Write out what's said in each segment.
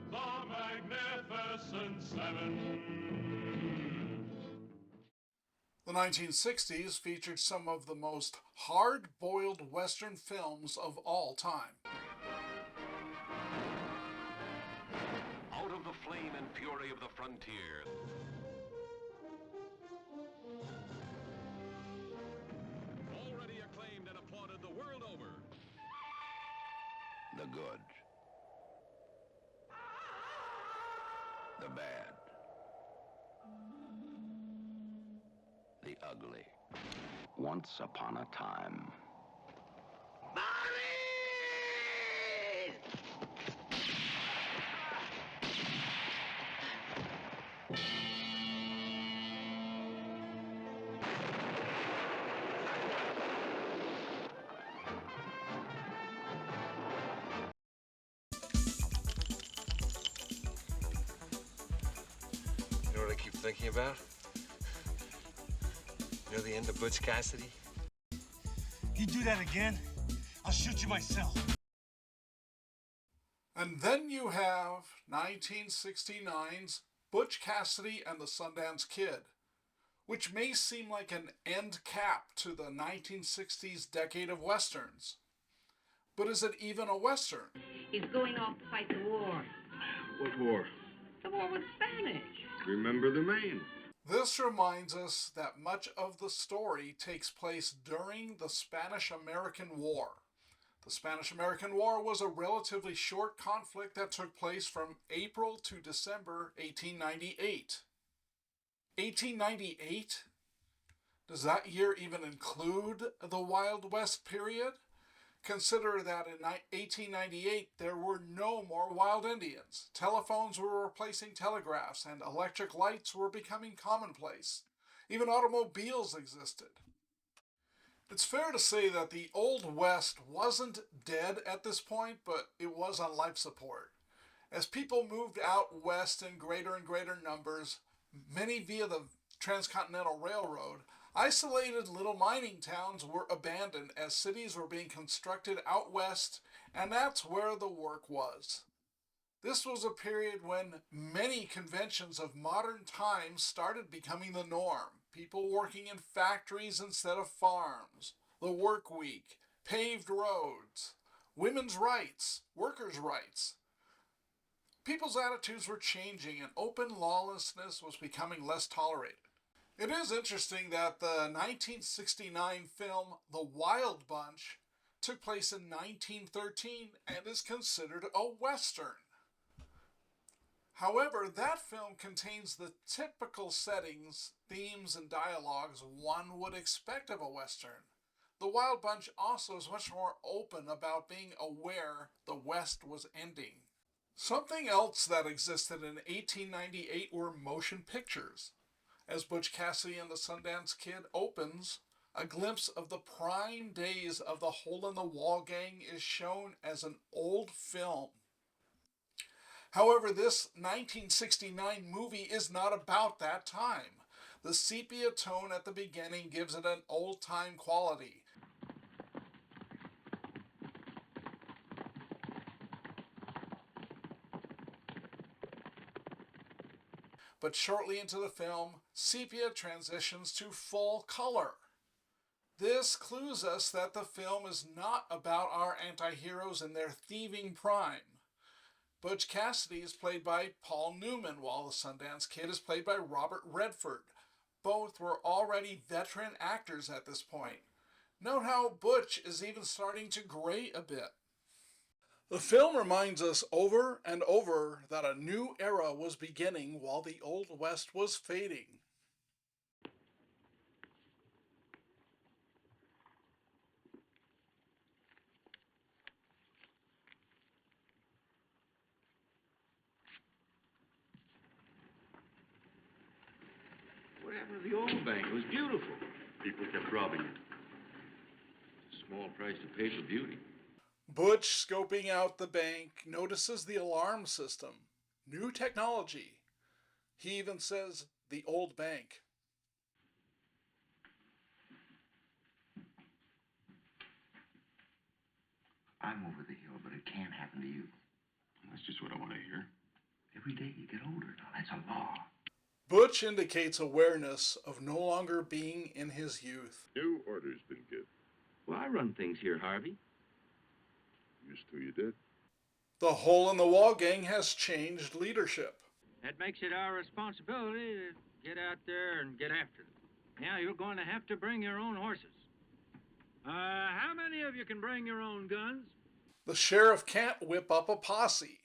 The Magnificent Seven. The 1960s featured some of the most hard-boiled Western films of all time. Out of the flame and fury of the frontier, already acclaimed and applauded the world over. The good. The bad. The ugly. Once upon a time. You know what I keep thinking about? You know the end of Butch Cassidy? You do that again, I'll shoot you myself. And then you have 1969's Butch Cassidy and the Sundance Kid, which may seem like an end cap to the 1960s decade of Westerns. But is it even a Western? He's going off to fight the war. What war? The war with Spanish. Remember the Maine. This reminds us that much of the story takes place during the Spanish-American War. The Spanish-American War was a relatively short conflict that took place from April to December 1898. 1898? Does that year even include the Wild West period? Consider that in 1898 there were no more wild Indians. Telephones were replacing telegraphs and electric lights were becoming commonplace. Even automobiles existed. It's fair to say that the Old West wasn't dead at this point, but it was on life support. As people moved out west in greater and greater numbers, many via the Transcontinental Railroad, isolated little mining towns were abandoned as cities were being constructed out west, and that's where the work was. This was a period when many conventions of modern times started becoming the norm. People working in factories instead of farms, the work week, paved roads, women's rights, workers' rights. People's attitudes were changing and open lawlessness was becoming less tolerated. It is interesting that the 1969 film The Wild Bunch took place in 1913 and is considered a Western. However, that film contains the typical settings, themes, and dialogues one would expect of a Western. The Wild Bunch also is much more open about being aware the West was ending. Something else that existed in 1898 were motion pictures. As Butch Cassidy and the Sundance Kid opens, a glimpse of the prime days of the Hole in the Wall gang is shown as an old film. However, this 1969 movie is not about that time. The sepia tone at the beginning gives it an old-time quality. But shortly into the film, sepia transitions to full color. This clues us that the film is not about our anti-heroes in their thieving prime. Butch Cassidy is played by Paul Newman, while the Sundance Kid is played by Robert Redford. Both were already veteran actors at this point. Note how Butch is even starting to gray a bit. The film reminds us over and over that a new era was beginning while the Old West was fading. What happened to the old bank? It was beautiful. People kept robbing it. Small price to pay for beauty. Butch, scoping out the bank, notices the alarm system. New technology. He even says the old bank. I'm over the hill, but it can't happen to you. That's just what I want to hear. Every day you get older. Now, that's a law. Butch indicates awareness of no longer being in his youth. New order's been given. Well, I run things here, Harvey. Used to you did. The Hole in the Wall gang has changed leadership. That makes it our responsibility to get out there and get after them. Now, you're going to have to bring your own horses. How many of you can bring your own guns? The sheriff can't whip up a posse.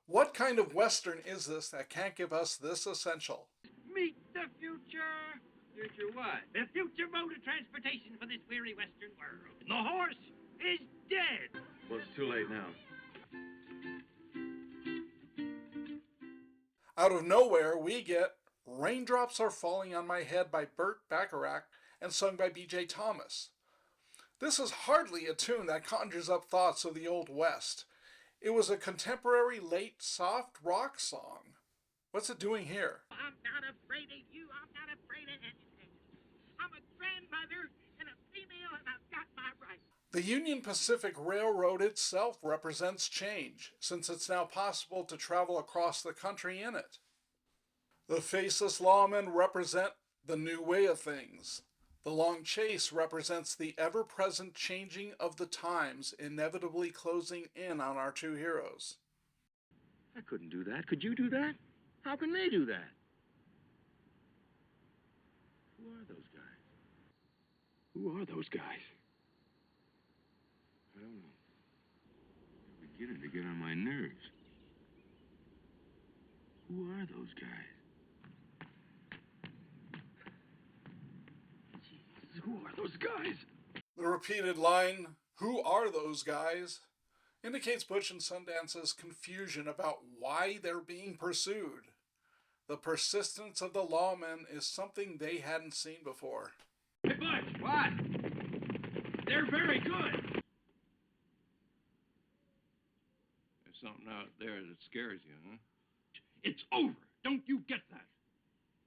What kind of Western is this that can't give us this essential? Meet the future. Future what? The future mode of transportation for this weary Western world. The horse is dead. Well, it's too late now. Out of nowhere, we get Raindrops Are Falling on My Head by Burt Bacharach and sung by B.J. Thomas. This is hardly a tune that conjures up thoughts of the Old West. It was a contemporary late soft rock song. What's it doing here? I'm not afraid of you. I'm not afraid of anything. I'm a grandmother and a female, and I've got my rights. The Union Pacific Railroad itself represents change, since it's now possible to travel across the country in it. The faceless lawmen represent the new way of things. The long chase represents the ever-present changing of the times, inevitably closing in on our two heroes. I couldn't do that. Could you do that? How can they do that? Who are those guys? Who are those guys? I don't know. They're beginning to get on my nerves. Who are those guys? Jesus, who are those guys? The repeated line, "Who are those guys?" indicates Butch and Sundance's confusion about why they're being pursued. The persistence of the lawmen is something they hadn't seen before. Hey, Butch. What? They're very good. There's something out there that scares you, huh? It's over. Don't you get that?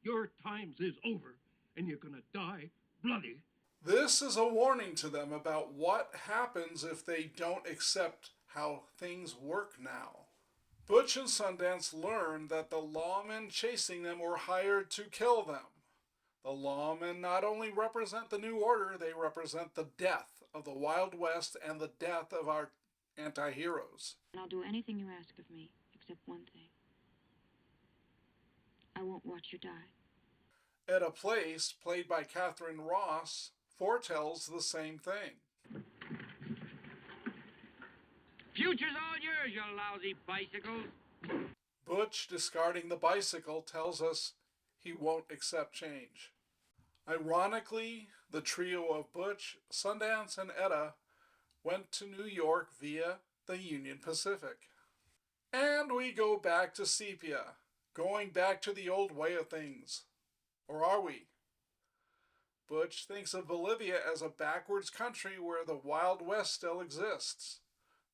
Your times is over, and you're gonna die bloody. This is a warning to them about what happens if they don't accept how things work now. Butch and Sundance learn that the lawmen chasing them were hired to kill them. The lawmen not only represent the new order, they represent the death of the Wild West and the death of our anti-heroes. And I'll do anything you ask of me, except one thing. I won't watch you die. Etta Place, played by Catherine Ross, foretells the same thing. Future's all yours, you lousy bicycles. Butch, discarding the bicycle, tells us he won't accept change. Ironically, the trio of Butch, Sundance, and Etta went to New York via the Union Pacific. And we go back to sepia, going back to the old way of things. Or are we? Butch thinks of Bolivia as a backwards country where the Wild West still exists.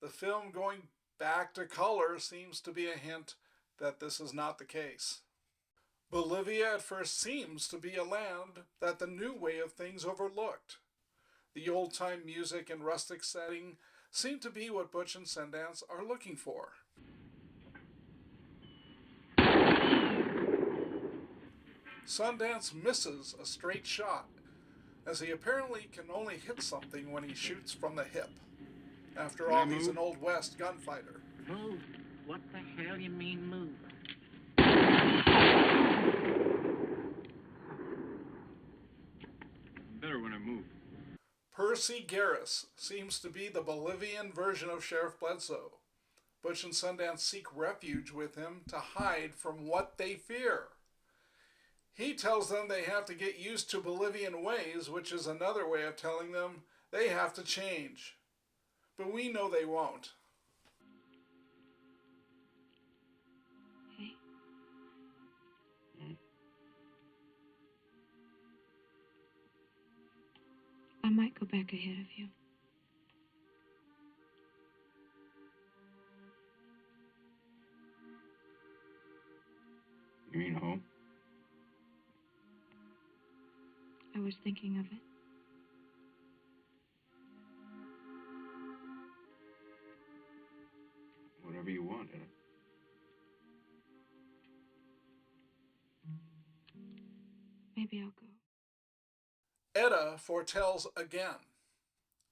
The film going back to color seems to be a hint that this is not the case. Bolivia at first seems to be a land that the new way of things overlooked. The old-time music and rustic setting seem to be what Butch and Sundance are looking for. Sundance misses a straight shot, as he apparently can only hit something when he shoots from the hip. After all, he's an Old West gunfighter. Move. What the hell you mean move? Better when I move. Percy Garris seems to be the Bolivian version of Sheriff Bledsoe. Butch and Sundance seek refuge with him to hide from what they fear. He tells them they have to get used to Bolivian ways, which is another way of telling them they have to change. But we know they won't. Hey. I might go back ahead of you. You mean home? I was thinking of it. Whatever you want, Etta. Maybe I'll go. Etta foretells again.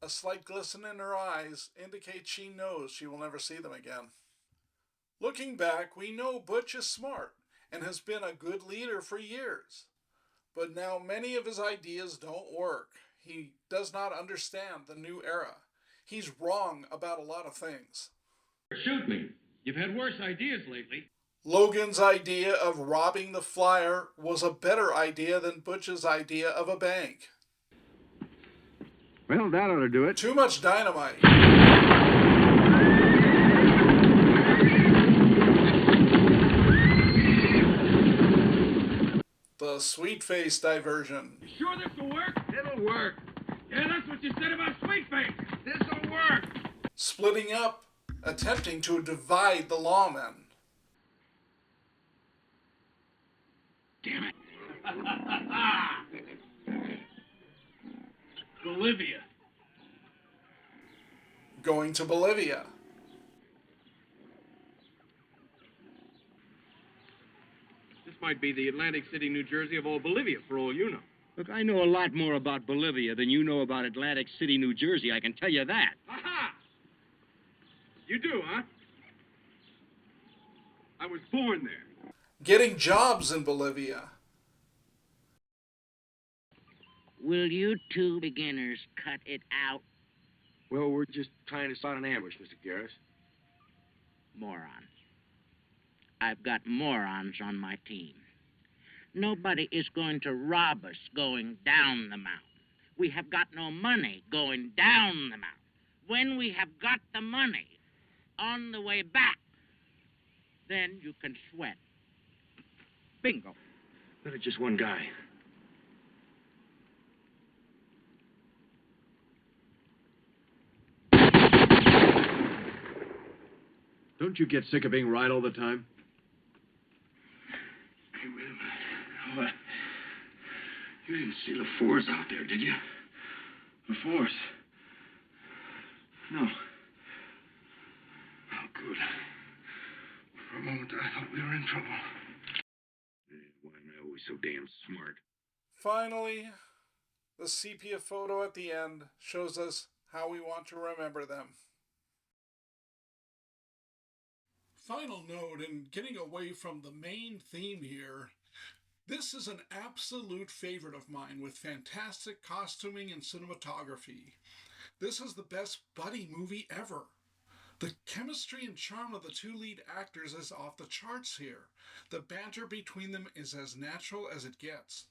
A slight glisten in her eyes indicates she knows she will never see them again. Looking back, we know Butch is smart and has been a good leader for years. But now many of his ideas don't work. He does not understand the new era. He's wrong about a lot of things. Shoot me. You've had worse ideas lately. Logan's idea of robbing the flyer was a better idea than Butch's idea of a bank. Well, that ought to do it. Too much dynamite. The sweet face diversion. You sure this will work? It'll work. Yeah, that's what you said about Sweetface. This'll work. Splitting up, attempting to divide the lawmen. Damn it. Bolivia. Going to Bolivia. This might be the Atlantic City, New Jersey of all Bolivia, for all you know. Look, I know a lot more about Bolivia than you know about Atlantic City, New Jersey. I can tell you that. Aha! You do, huh? I was born there. Getting jobs in Bolivia. Will you two beginners cut it out? Well, we're just trying to start an ambush, Mr. Garris. Moron. I've got morons on my team. Nobody is going to rob us going down the mountain. We have got no money going down the mountain. When we have got the money on the way back, then you can sweat. Bingo. But it's just one guy. Don't you get sick of being right all the time? Hey, wait a minute. What? You didn't see LaForce out there, did you? LaForce? No. Oh, good. For a moment, I thought we were in trouble. Why am I always so damn smart? Finally, the sepia photo at the end shows us how we want to remember them. Final note, in getting away from the main theme here, this is an absolute favorite of mine with fantastic costuming and cinematography. This is the best buddy movie ever. The chemistry and charm of the two lead actors is off the charts here. The banter between them is as natural as it gets.